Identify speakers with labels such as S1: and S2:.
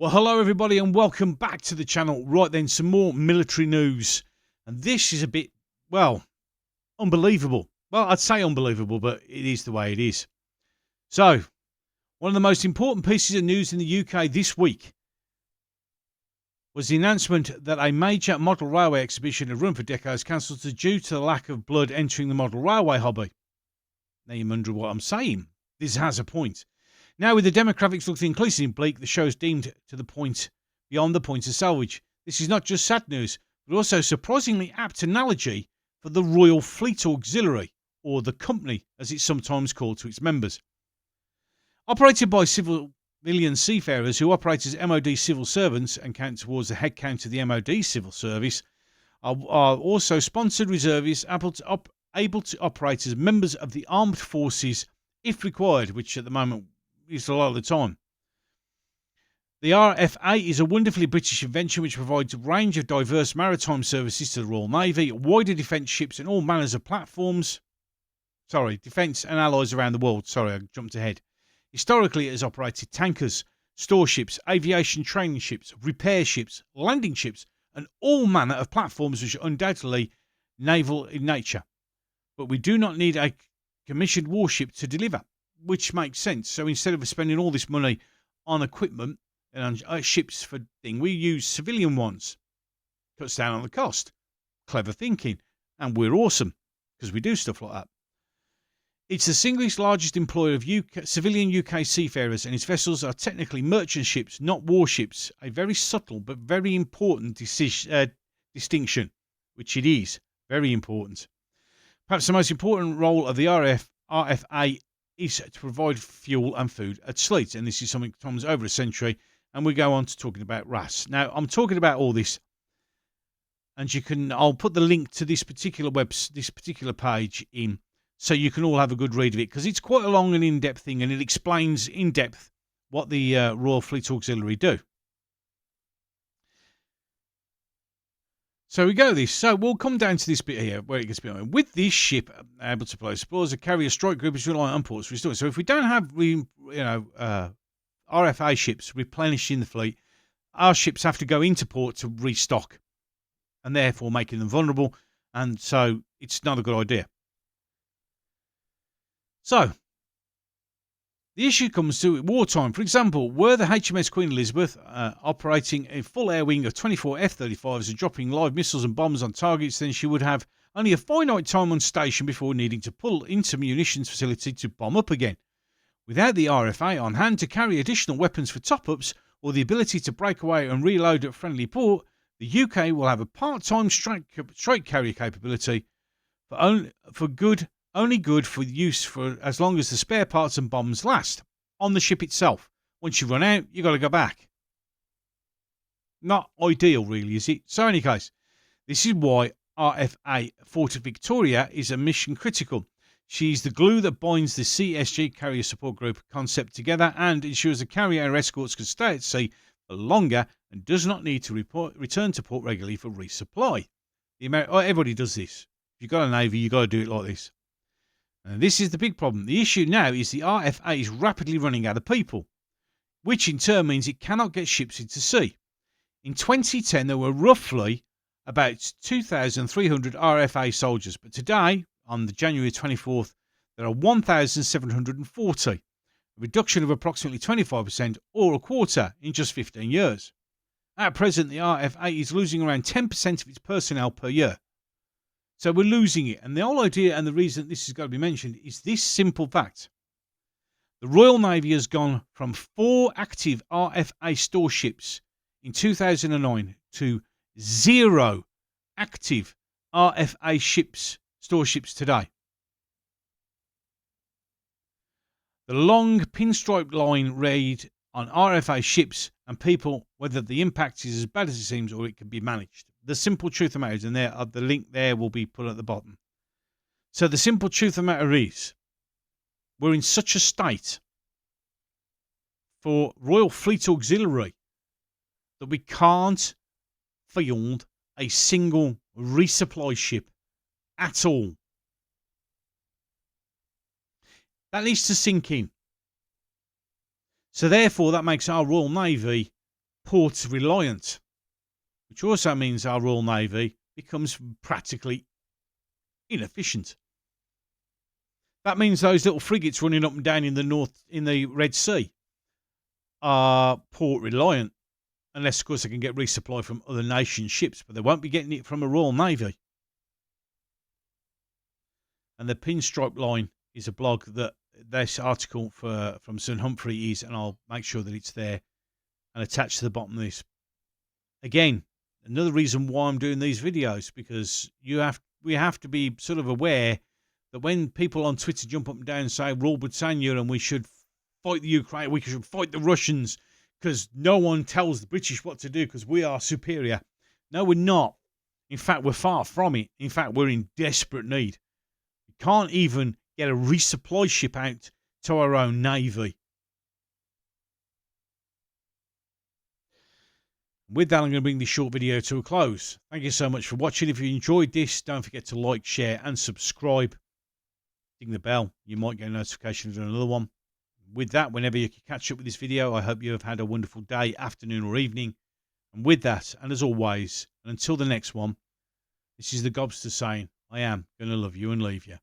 S1: Well, hello everybody and welcome back to the channel. Right then, some more military news. And this is a bit, well, unbelievable. Well, I'd say unbelievable, but it is the way it is. So, one of the most important pieces of news in the UK this week was the announcement that a major model railway exhibition had run for decades cancelled due to the lack of blood entering the model railway hobby. Now you wonder what I'm saying. This has a point. Now, with the demographics looking increasingly bleak, the show is deemed to the point beyond the point of salvage. This is not just sad news, but also surprisingly apt analogy for the Royal Fleet Auxiliary, or the company as it's sometimes called to its members. Operated by civilian seafarers who operate as MOD civil servants and count towards the headcount of the MOD civil service, are also sponsored reservists able to operate as members of the armed forces if required, which at the moment is a lot of the time. The RFA is a wonderfully British invention which provides a range of diverse maritime services to the Royal Navy, wider defence ships and all manners of platforms. Defence and allies around the world. I jumped ahead. Historically, it has operated tankers, storeships, aviation training ships, repair ships, landing ships, and all manner of platforms which are undoubtedly naval in nature. But we do not need a commissioned warship to deliver, which makes sense. So instead of spending all this money on equipment and on ships for thing, we use civilian ones. Cuts down on the cost. Clever thinking. And we're awesome because we do stuff like that. It's the single largest employer of civilian UK seafarers, and its vessels are technically merchant ships, not warships. A very subtle but very important distinction, which it is. Very important. Perhaps the most important role of the RFA is to provide fuel and food at sea, and this is something that comes over a century, and we go on to talking about RAS. Now, I'm talking about all this, and I'll put the link to this particular page in, so you can all have a good read of it, because it's quite a long and in-depth thing, and it explains in depth what the Royal Fleet Auxiliary do. So we go this. So we'll come down to this bit here where it gets beyond. With this ship able to place explorers, a carrier strike group is reliant on ports to restore. So if we don't have RFA ships replenishing the fleet, our ships have to go into port to restock, and therefore making them vulnerable. And so it's not a good idea. So the issue comes to wartime. For example, were the HMS Queen Elizabeth operating a full air wing of 24 F-35s and dropping live missiles and bombs on targets, then she would have only a finite time on station before needing to pull into munitions facility to bomb up again. Without the RFA on hand to carry additional weapons for top-ups or the ability to break away and reload at friendly port, the UK will have a part-time strike carrier capability only good for use for as long as the spare parts and bombs last on the ship itself. Once you run out, you got to go back. Not ideal, really, is it? So, in any case, this is why RFA Fort Victoria is a mission critical. She's the glue that binds the CSG Carrier Support Group concept together and ensures the carrier escorts can stay at sea for longer and does not need to return to port regularly for resupply. Everybody does this. If you've got a navy, you've got to do it like this. And this is the big problem. The issue now is the RFA is rapidly running out of people, which in turn means it cannot get ships into sea. In 2010, there were roughly about 2,300 RFA soldiers, but today, on the January 24th, there are 1,740, a reduction of approximately 25% or a quarter in just 15 years. At present, the RFA is losing around 10% of its personnel per year. So we're losing it. And the whole idea and the reason this has got to be mentioned is this simple fact. The Royal Navy has gone from 4 active RFA storeships in 2009 to 0 active RFA storeships today. The long pinstripe line read on RFA ships and people whether the impact is as bad as it seems or it can be managed. The simple truth of the matter is, and the link there will be put at the bottom. So the simple truth of the matter is, we're in such a state for Royal Fleet Auxiliary that we can't field a single resupply ship at all. That needs to sink in. So therefore, that makes our Royal Navy port reliant, which also means our Royal Navy becomes practically inefficient. That means those little frigates running up and down in the Red Sea are port reliant, unless of course they can get resupply from other nations' ships, but they won't be getting it from a Royal Navy. And the Pinstripe Line is a blog that this article from Sir Humphrey is, and I'll make sure that it's there and attached to the bottom of this. Again, another reason why I'm doing these videos, because we have to be sort of aware that when people on Twitter jump up and down and say Rule Britannia and we should fight the Ukraine, we should fight the Russians because no one tells the British what to do because we are superior. No, we're not. In fact, we're far from it. In fact, we're in desperate need. We can't even get a resupply ship out to our own navy. With that, I'm going to bring this short video to a close. Thank you so much for watching. If you enjoyed this, don't forget to like, share and subscribe. Ding the bell. You might get a notification of another one. With that, whenever you can catch up with this video, I hope you have had a wonderful day, afternoon or evening. And with that, and as always, and until the next one, this is the Gobster saying, I am going to love you and leave you.